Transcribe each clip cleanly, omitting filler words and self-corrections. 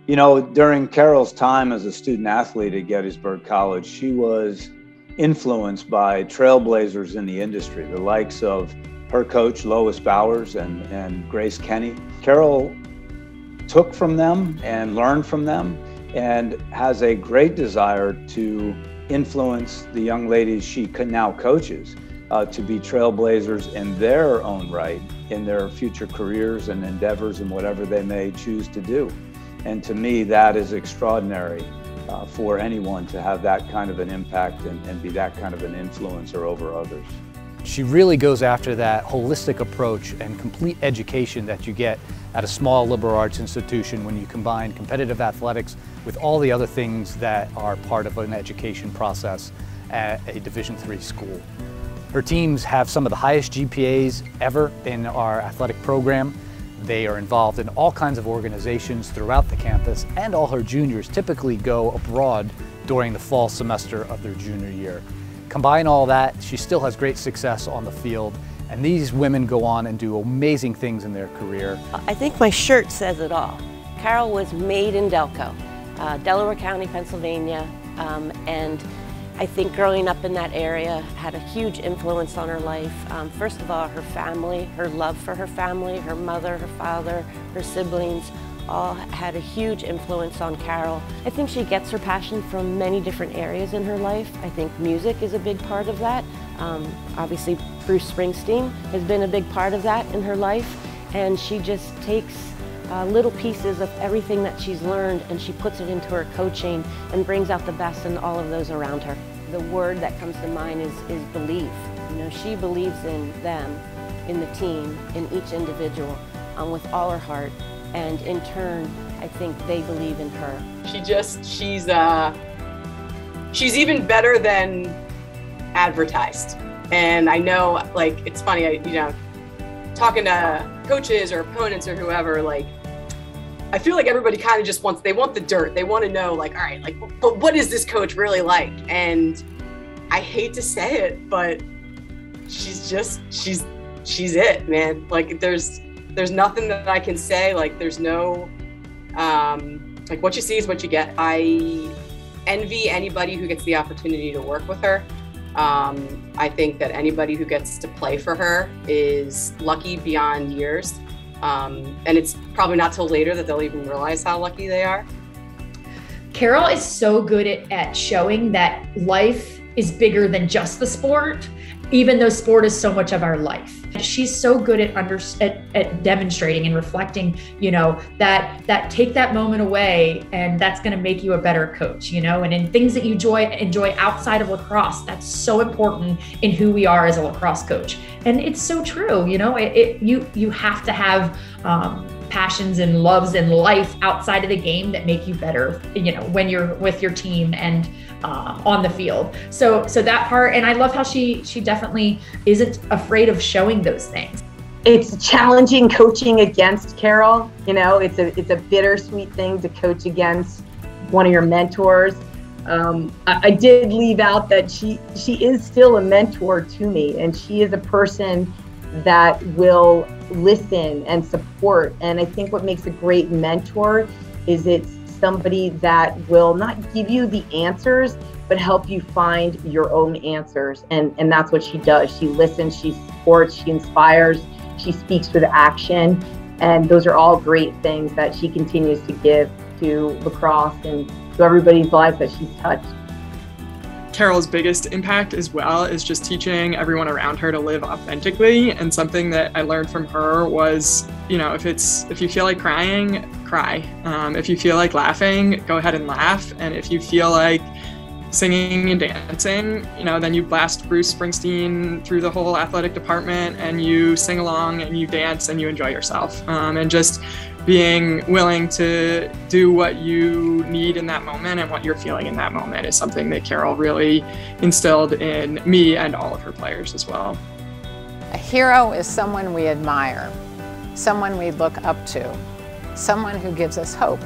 You know, during Carol's time as a student athlete at Gettysburg College, she was influenced by trailblazers in the industry, the likes of her coach, Lois Bowers, and Grace Kenny. Carol took from them and learned from them and has a great desire to influence the young ladies she now coaches to be trailblazers in their own right, in their future careers and endeavors and whatever they may choose to do. And to me, that is extraordinary for anyone to have that kind of an impact and be that kind of an influencer over others. She really goes after that holistic approach and complete education that you get at a small liberal arts institution when you combine competitive athletics with all the other things that are part of an education process at a Division III school. Her teams have some of the highest GPAs ever in our athletic program. They are involved in all kinds of organizations throughout the campus, and all her juniors typically go abroad during the fall semester of their junior year. Combine all that, she still has great success on the field, and these women go on and do amazing things in their career. I think my shirt says it all. Carol was made in Delco, Delaware County, Pennsylvania, and I think growing up in that area had a huge influence on her life. First of all, her family, her love for her family, her mother, her father, her siblings, all had a huge influence on Carol. I think she gets her passion from many different areas in her life. I think music is a big part of that. Obviously, Bruce Springsteen has been a big part of that in her life, and she just takes little pieces of everything that she's learned and she puts it into her coaching and brings out the best in all of those around her. The word that comes to mind is believe. You know, she believes in them, in the team, in each individual with all her heart, and in turn, I think they believe in her. She's even better than advertised. And I know, like, it's funny, talking to coaches or opponents or whoever, like, I feel like everybody kind of just they want the dirt. They want to know, like, all right, like, but what is this coach really like? And I hate to say it, but she's it, man. Like, there's nothing that I can say. Like, there's no, like, what you see is what you get. I envy anybody who gets the opportunity to work with her. I think that anybody who gets to play for her is lucky beyond years. And it's probably not till later that they'll even realize how lucky they are. Carol is so good at showing that life is bigger than just the sport, even though sport is so much of our life. She's so good at demonstrating and reflecting, you know, that take that moment away and that's going to make you a better coach, you know, and in things that you enjoy outside of lacrosse. That's so important in who we are as a lacrosse coach. And it's so true, you know, you have to have passions and loves in life outside of the game that make you better, you know, when you're with your team and on the field. So that part, and I love how she definitely isn't afraid of showing those things. It's challenging coaching against Carol. You know, it's a bittersweet thing to coach against one of your mentors. I did leave out that she is still a mentor to me, and she is a person that will listen and support. And I think what makes a great mentor is it's somebody that will not give you the answers, but help you find your own answers. And that's what she does. She listens, she supports, she inspires, she speaks with action. And those are all great things that she continues to give to lacrosse and to everybody's lives that she's touched. Carol's biggest impact as well is just teaching everyone around her to live authentically. And something that I learned from her was, you know, if you feel like crying, cry. If you feel like laughing, go ahead and laugh. And if you feel like singing and dancing, you know, then you blast Bruce Springsteen through the whole athletic department and you sing along and you dance and you enjoy yourself. And just being willing to do what you need in that moment and what you're feeling in that moment is something that Carol really instilled in me and all of her players as well. A hero is someone we admire, someone we look up to, someone who gives us hope.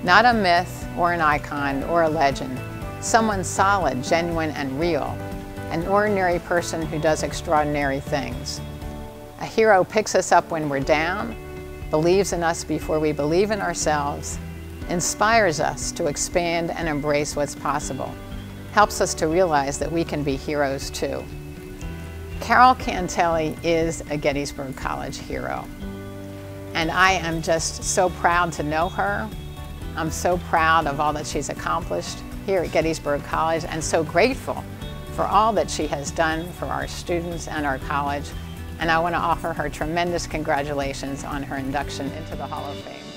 Not a myth or an icon or a legend, someone solid, genuine, and real, an ordinary person who does extraordinary things. A hero picks us up when we're down, believes in us before we believe in ourselves, inspires us to expand and embrace what's possible, helps us to realize that we can be heroes too. Carol Cantele is a Gettysburg College hero, and I am just so proud to know her. I'm so proud of all that she's accomplished here at Gettysburg College, and so grateful for all that she has done for our students and our college. And I want to offer her tremendous congratulations on her induction into the Hall of Fame.